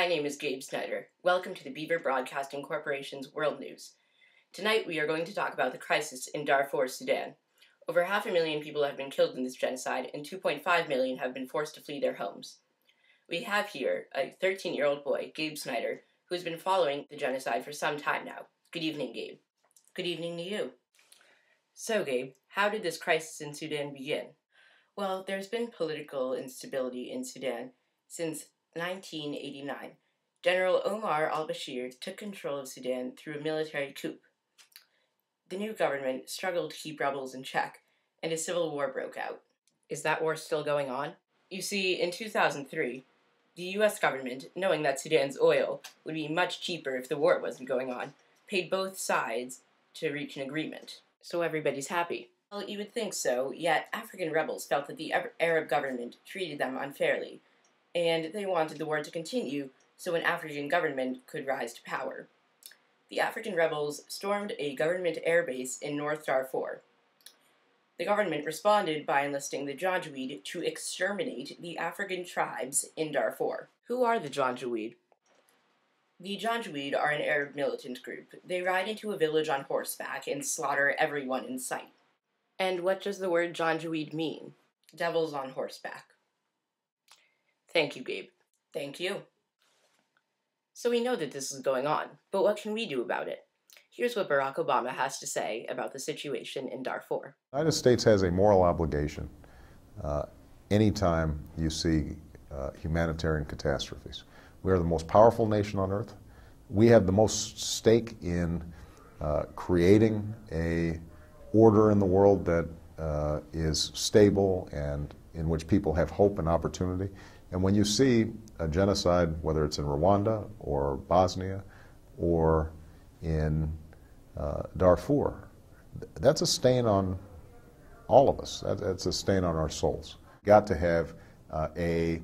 My name is Gabe Snyder. Welcome to the Beaver Broadcasting Corporation's World News. Tonight we are going to talk about the crisis in Darfur, Sudan. Over 500,000 people have been killed in this genocide, and 2.5 million have been forced to flee their homes. We have here a 13-year-old boy, Gabe Snyder, who has been following the genocide for some time now. Good evening, Gabe. Good evening to you. So, Gabe, how did this crisis in Sudan begin? Well, there's been political instability in Sudan since 1989. General Omar al-Bashir took control of Sudan through a military coup. The new government struggled to keep rebels in check, and a civil war broke out. Is that war still going on? You see, in 2003, the U.S. government, knowing that Sudan's oil would be much cheaper if the war wasn't going on, paid both sides to reach an agreement. So everybody's happy. Well, you would think so, yet African rebels felt that the Arab government treated them unfairly, and they wanted the war to continue so an African government could rise to power. The African rebels stormed a government airbase in North Darfur. The government responded by enlisting the Janjaweed to exterminate the African tribes in Darfur. Who are the Janjaweed? The Janjaweed are an Arab militant group. They ride into a village on horseback and slaughter everyone in sight. And what does the word Janjaweed mean? Devils on horseback. Thank you, Gabe. Thank you. So we know that this is going on, but what can we do about it? Here's what Barack Obama has to say about the situation in Darfur. The United States has a moral obligation anytime you see humanitarian catastrophes. We are the most powerful nation on earth. We have the most stake in creating a order in the world that is stable and in which people have hope and opportunity. And when you see a genocide, whether it's in Rwanda or Bosnia or in Darfur, that's a stain on all of us. That's a stain on our souls. Got to have a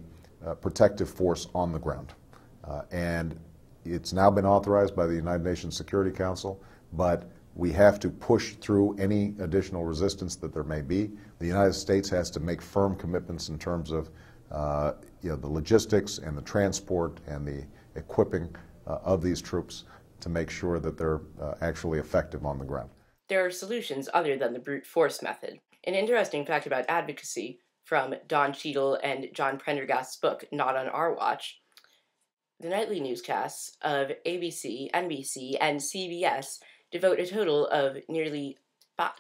protective force on the ground. And it's now been authorized by the United Nations Security Council, but we have to push through any additional resistance that there may be. The United States has to make firm commitments in terms of the logistics and the transport and the equipping of these troops to make sure that they're actually effective on the ground. There are solutions other than the brute force method. An interesting fact about advocacy from Don Cheadle and John Prendergast's book, Not on Our Watch: the nightly newscasts of ABC, NBC, and CBS devote a total of nearly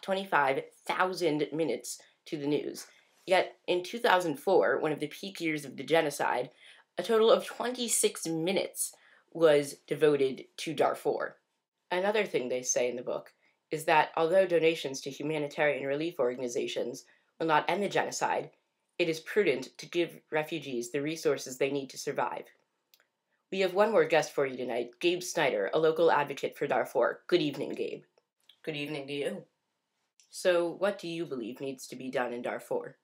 25,000 minutes to the news. Yet, in 2004, one of the peak years of the genocide, a total of 26 minutes was devoted to Darfur. Another thing they say in the book is that although donations to humanitarian relief organizations will not end the genocide, it is prudent to give refugees the resources they need to survive. We have one more guest for you tonight, Gabe Snyder, a local advocate for Darfur. Good evening, Gabe. Good evening to you. So, what do you believe needs to be done in Darfur?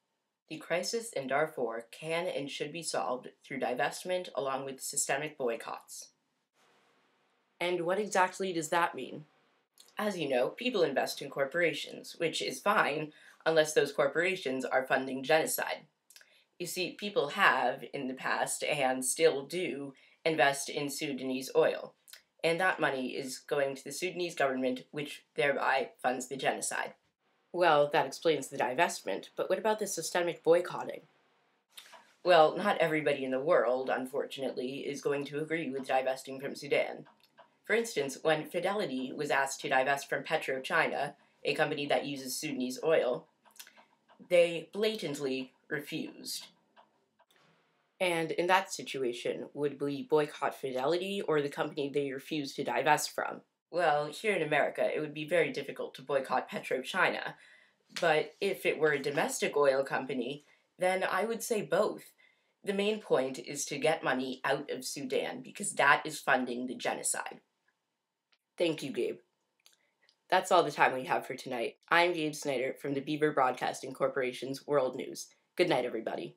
The crisis in Darfur can and should be solved through divestment along with systemic boycotts. And what exactly does that mean? As you know, people invest in corporations, which is fine unless those corporations are funding genocide. You see, people have, in the past, and still do, invest in Sudanese oil, and that money is going to the Sudanese government, which thereby funds the genocide. Well, that explains the divestment, but what about the systemic boycotting? Well, not everybody in the world, unfortunately, is going to agree with divesting from Sudan. For instance, when Fidelity was asked to divest from PetroChina, a company that uses Sudanese oil, they blatantly refused. And in that situation, would we boycott Fidelity or the company they refused to divest from? Well, here in America, it would be very difficult to boycott PetroChina, but if it were a domestic oil company, then I would say both. The main point is to get money out of Sudan, because that is funding the genocide. Thank you, Gabe. That's all the time we have for tonight. I'm Gabe Snyder from the Beaver Broadcasting Corporation's World News. Good night, everybody.